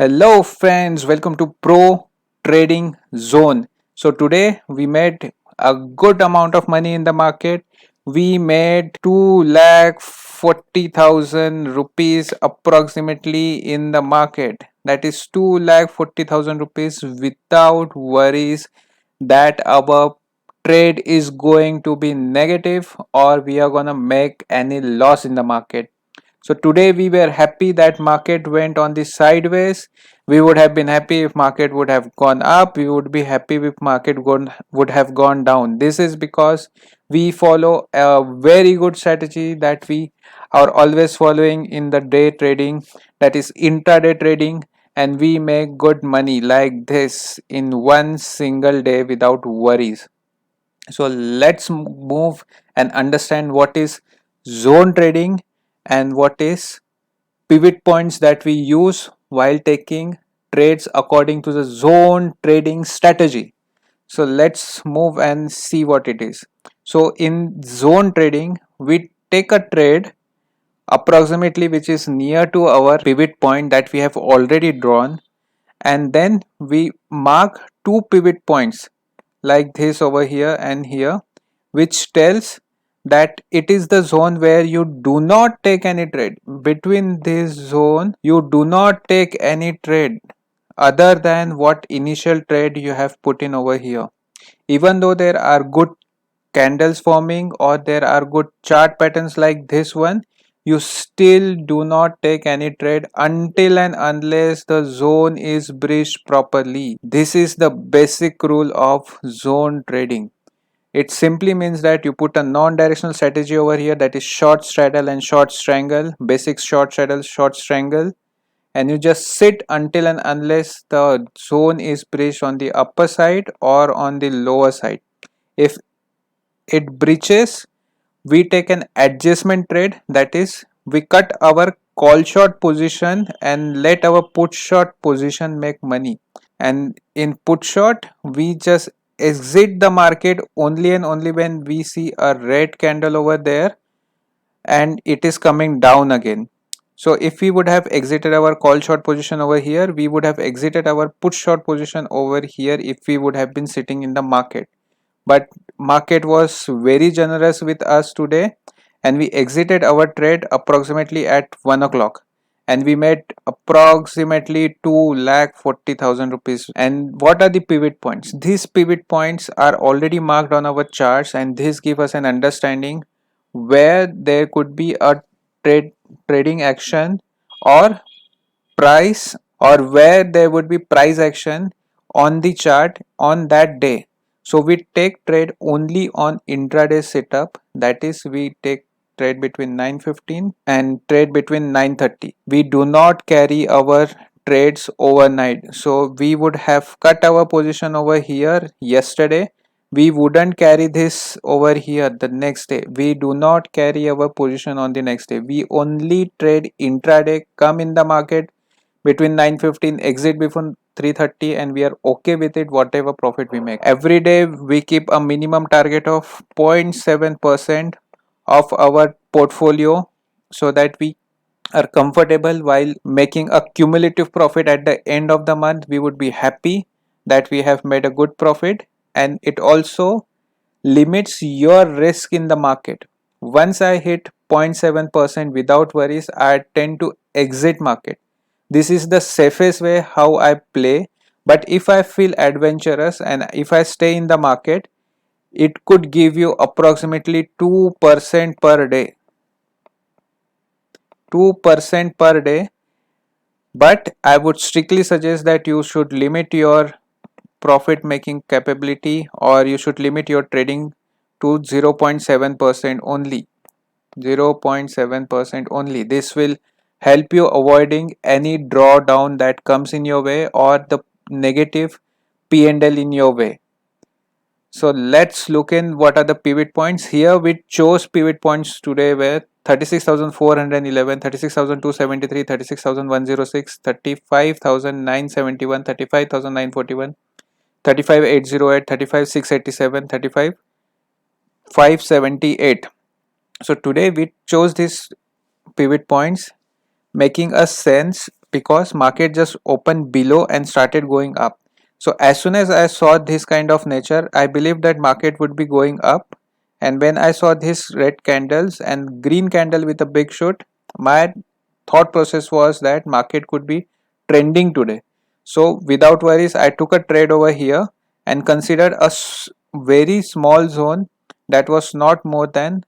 Hello friends, welcome to Pro Trading Zone. So today we made a good amount of money in the market. We made 2,40,000 rupees approximately in the market. That is 2,40,000 rupees without worries that our trade is going to be negative or we are gonna make any loss in the market. So today we were happy that market went on the sideways. We would have been happy if market would have gone up. We would be happy if would have gone down. This is because we follow a very good strategy that we are always following in the day trading, that is intraday trading, and we make good money like this in one single day without worries. So let's move and understand what is zone trading and what is pivot points that we use while taking trades according to the zone trading strategy. So let's move and see what it is. So in zone trading, we take a trade approximately which is near to our pivot point that we have already drawn, and then we mark two pivot points like this over here and here, which tells that it is the zone where you do not take any trade. Between this zone you do not take any trade other than what initial trade you have put in over here. Even though there are good candles forming or there are good chart patterns like this one, you still do not take any trade until and unless the zone is breached properly. This is the basic rule of zone trading. It simply means that you put a non-directional strategy over here, that is short straddle and short strangle, basic short straddle, short strangle, and you just sit until and unless the zone is breached on the upper side or on the lower side. If it breaches, we take an adjustment trade, that is we cut our call short position and let our put short position make money. And in put short we just exit the market only and only when we see a red candle over there and it is coming down again. So if we would have exited our call short position over here, we would have exited our put short position over here if we would have been sitting in the market. But market was very generous with us today and we exited our trade approximately at 1 o'clock and we made approximately 2,40,000 rupees. And what are the pivot points? These pivot points are already marked on our charts, and this give us an understanding where there could be a trading action or price, or where there would be price action on the chart on that day. So we take trade only on intraday setup, that is we take trade between 9:15 and trade between 9:30. We do not carry our trades overnight. So we would have cut our position over here yesterday, we wouldn't carry this over here the next day. We do not carry our position on the next day. We only trade intraday, come in the market between 9:15, exit before 3:30, and we are okay with it whatever profit we make. Every day we keep a minimum target of 0.7% of our portfolio so that we are comfortable while making a cumulative profit at the end of the month. We would be happy that we have made a good profit, and it also limits your risk in the market. Once I hit 0.7% without worries, I tend to exit market. This is the safest way how I play. But if I feel adventurous and if I stay in the market, it could give you approximately 2% per day. 2% per day. But I would strictly suggest that you should limit your profit making capability, or you should limit your trading to 0.7% only. 0.7% only. This will help you avoiding any drawdown that comes in your way or the negative P&L in your way. So let's look in what are the pivot points. Here we chose pivot points today where 36,411, 36,273, 36,106, 35,971, 35,941, 35,808, 35,687, 35,578. So today we chose these pivot points, making a sense because market just opened below and started going up. So as soon as I saw this kind of nature, I believed that market would be going up. And when I saw this red candles and green candle with a big shoot, my thought process was that market could be trending today. So without worries, I took a trade over here and considered a very small zone that was not more than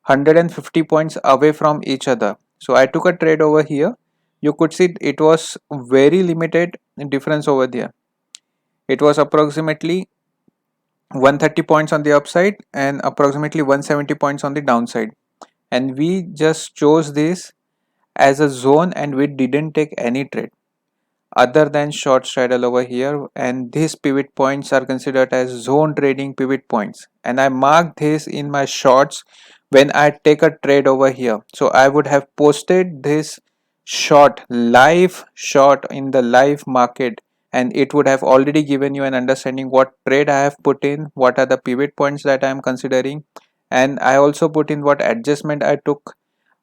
150 points away from each other. So I took a trade over here. You could see it was very limited difference over there. It was approximately 130 points on the upside and approximately 170 points on the downside. And we just chose this as a zone and we didn't take any trade other than short straddle over here, and these pivot points are considered as zone trading pivot points, and I mark this in my shorts when I take a trade over here. So I would have posted this short live short in the live market, and it would have already given you an understanding what trade I have put in, what are the pivot points that I am considering, and I also put in what adjustment I took,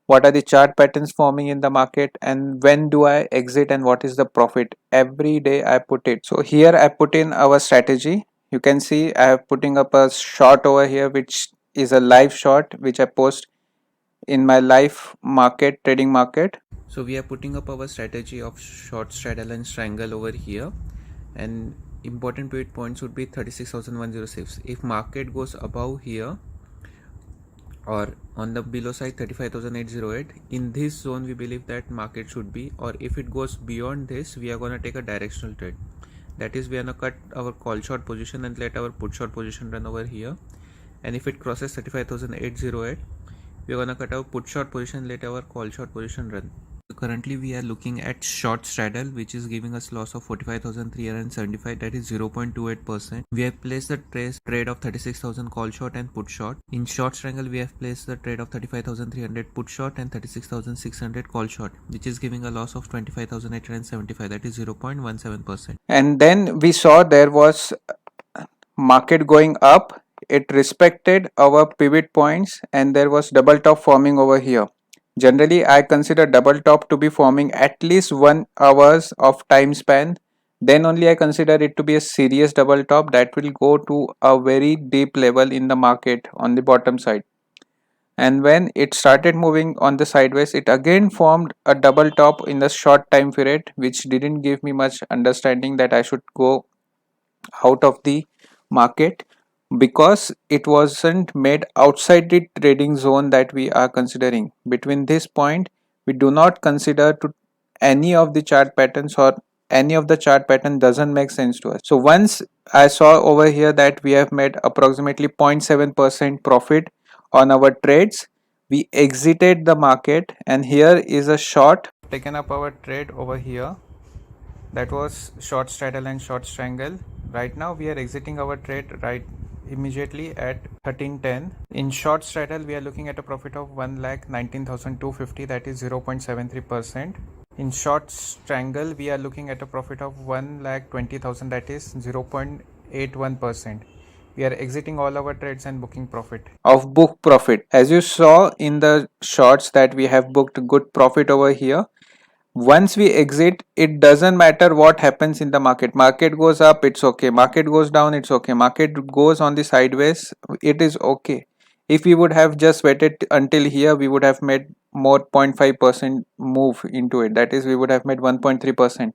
what are the chart patterns forming in the market, and when do I exit and what is the profit. Every day I put it. So here I put in our strategy. You can see I am putting up a short over here, which is a live short which I post in my live market, trading market. So we are putting up our strategy of short straddle and strangle over here, and important pivot points would be 36,106. If market goes above here or on the below side 35,808, in this zone we believe that market should be, or if it goes beyond this we are going to take a directional trade. That is, we are going to cut our call short position and let our put short position run over here, and if it crosses 35,808 we are going to cut our put short position, let our call short position run. Currently we are looking at short straddle, which is giving us loss of 45,375, that is 0.28%. We have placed the trade of 36,000 call short and put short. In short strangle we have placed the trade of 35,300 put short and 36,600 call short, which is giving a loss of 25,875, that is 0.17%. And then we saw there was market going up, it respected our pivot points and there was double top forming over here. Generally I consider double top to be forming at least 1 hours of time span, then only I consider it to be a serious double top that will go to a very deep level in the market on the bottom side. And when it started moving on the sideways, it again formed a double top in the short time period, which didn't give me much understanding that I should go out of the market, because it wasn't made outside the trading zone that we are considering. Between this point we do not consider to any of the chart patterns, or any of the chart pattern doesn't make sense to us. So once I saw over here that we have made approximately 0.7% profit on our trades, we exited the market, and here is a short taken up our trade over here. That was short straddle and short strangle. Right now we are exiting our trade right immediately at 1310. In short straddle we are looking at a profit of 1,19,250, that is 0.73%. In short strangle we are looking at a profit of 1,20,000, that is 0.81%. We are exiting all our trades and booking profit. Of book profit, as you saw in the shorts that we have booked good profit over here. Once we exit, it doesn't matter what happens in the market. Market goes up, it's okay. Market goes down, it's okay. Market goes on the sideways, it is okay. If we would have just waited until here, we would have made more 0.5% move into it. That is, we would have made 1.3%.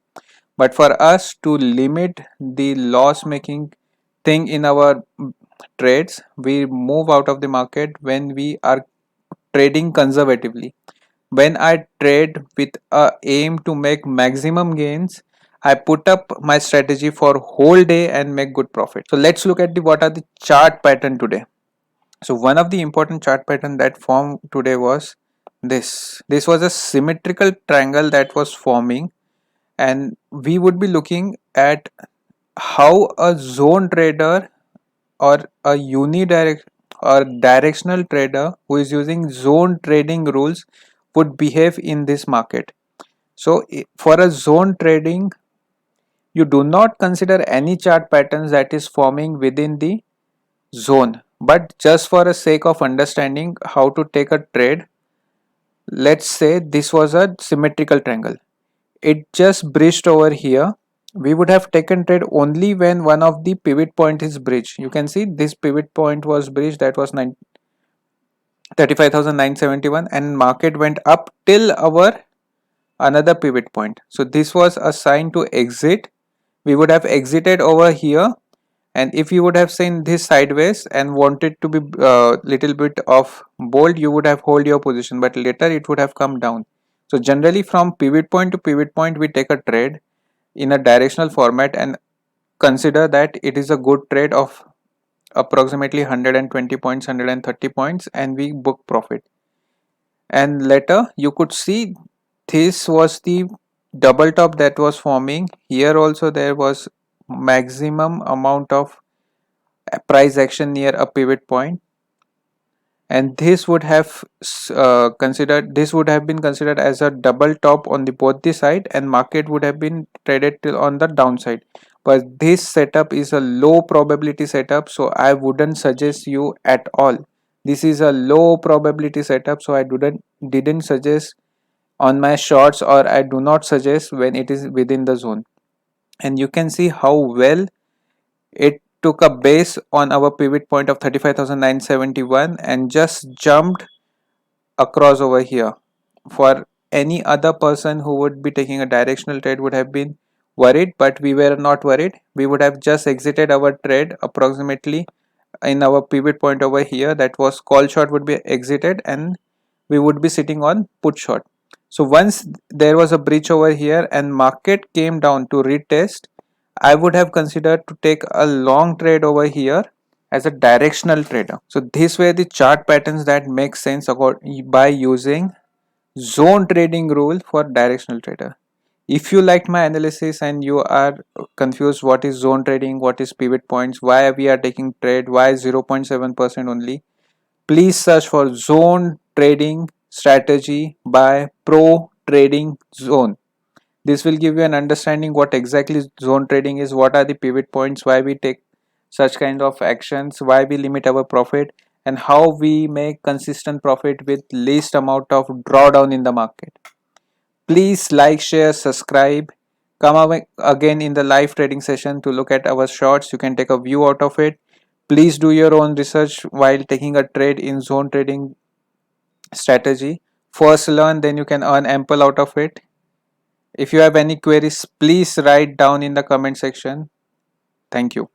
But for us to limit the loss making thing in our trades, we move out of the market when we are trading conservatively. When I trade with a aim to make maximum gains, I put up my strategy for whole day and make good profit. So let's look at the what are the chart pattern today. So one of the important chart pattern that formed today was this. This was a symmetrical triangle that was forming, and we would be looking at how a zone trader or a unidirect or directional trader who is using zone trading rules would behave in this market. So for a zone trading, you do not consider any chart patterns that is forming within the zone, but just for a sake of understanding how to take a trade, let's say this was a symmetrical triangle. it just breached over here, we would have taken trade only when one of the pivot point is breached. You can see this pivot point was breached, that was 35,971, and market went up till our another pivot point. So this was a sign to exit. We would have exited over here, and if you would have seen this sideways and wanted to be little bit of bold, you would have hold your position, but later it would have come down. So generally from pivot point to pivot point we take a trade in a directional format and consider that it is a good trade of approximately 120 points, 130 points, and we book profit. And later you could see this was the double top that was forming here. Also there was maximum amount of price action near a pivot point, and this would have been considered as a double top on the both the side, and market would have been traded till on the downside. But this setup is a low probability setup, so I wouldn't suggest you at all. This is a low probability setup, so I didn't suggest on my shorts, or I do not suggest when it is within the zone. And you can see how well it took a base on our pivot point of 35,971 and just jumped across over here. For any other person who would be taking a directional trade would have been worried, but we were not worried. We would have just exited our trade approximately in our pivot point over here, that was call short would be exited, and we would be sitting on put short. So once there was a breach over here and market came down to retest, I would have considered to take a long trade over here as a directional trader. So these were the chart patterns that make sense by using zone trading rule for directional trader. If you liked my analysis and you are confused what is zone trading, what is pivot points, why we are taking trade, why 0.7% only, please search for zone trading strategy by Pro Trading Zone. This will give you an understanding what exactly zone trading is, what are the pivot points, why we take such kind of actions, why we limit our profit, and how we make consistent profit with least amount of drawdown in the market. Please like, share, subscribe. Come again in the live trading session to look at our shorts. You can take a view out of it. Please do your own research while taking a trade in zone trading strategy. First learn, then you can earn ample out of it. If you have any queries, please write down in the comment section. Thank you.